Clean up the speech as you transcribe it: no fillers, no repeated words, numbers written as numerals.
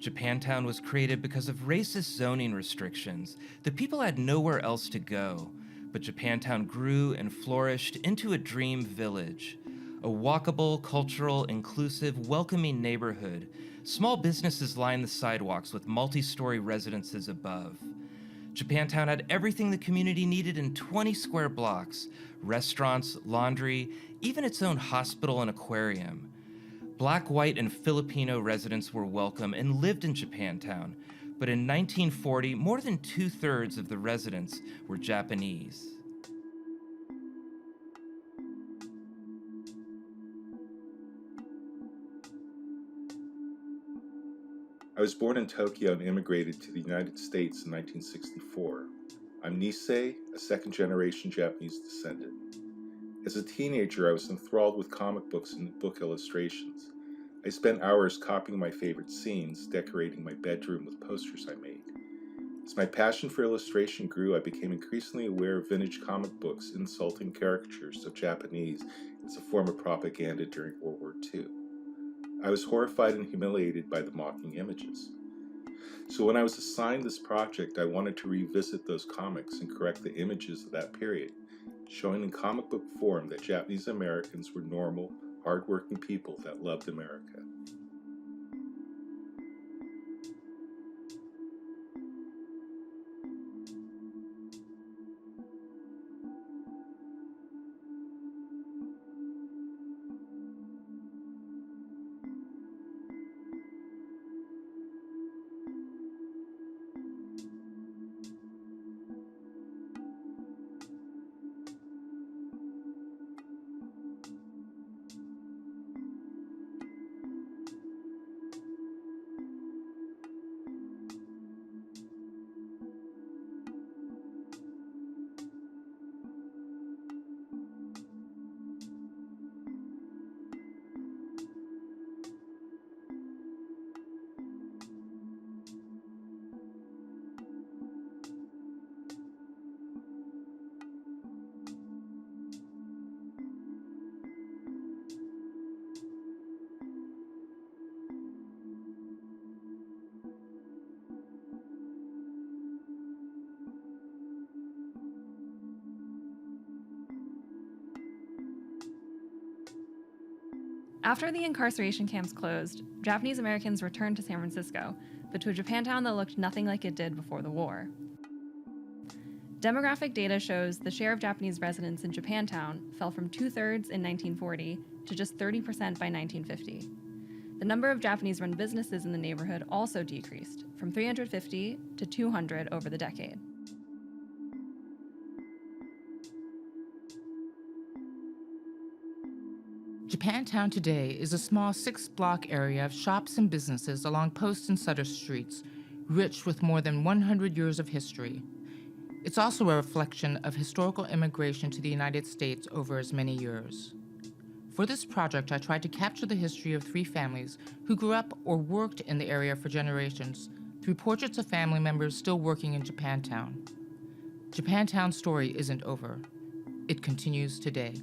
Japantown was created because of racist zoning restrictions. The people had nowhere else to go, but Japantown grew and flourished into a dream village. A walkable, cultural, inclusive, welcoming neighborhood. Small businesses line the sidewalks with multi-story residences above. Japantown had everything the community needed in 20 square blocks: restaurants, laundry, even its own hospital and aquarium. Black, white, and Filipino residents were welcome and lived in Japantown, but in 1940, more than 2/3 of the residents were Japanese. I was born in Tokyo and immigrated to the United States in 1964. I'm Nisei, a second-generation Japanese descendant. As a teenager, I was enthralled with comic books and book illustrations. I spent hours copying my favorite scenes, decorating my bedroom with posters I made. As my passion for illustration grew, I became increasingly aware of vintage comic books insulting caricatures of Japanese as a form of propaganda during World War II. I was horrified and humiliated by the mocking images. So when I was assigned this project, I wanted to revisit those comics and correct the images of that period, showing in comic book form that Japanese Americans were normal, hardworking people that loved America. After the incarceration camps closed, Japanese Americans returned to San Francisco, but to a Japantown that looked nothing like it did before the war. Demographic data shows the share of Japanese residents in Japantown fell from 2/3 in 1940 to just 30% by 1950. The number of Japanese-run businesses in the neighborhood also decreased, from 350 to 200 over the decade. Japantown today is a small 6-block area of shops and businesses along Post and Sutter Streets, rich with more than 100 years of history. It's also a reflection of historical immigration to the United States over as many years. For this project, I tried to capture the history of 3 families who grew up or worked in the area for generations through portraits of family members still working in Japantown. Japantown's story isn't over. It continues today.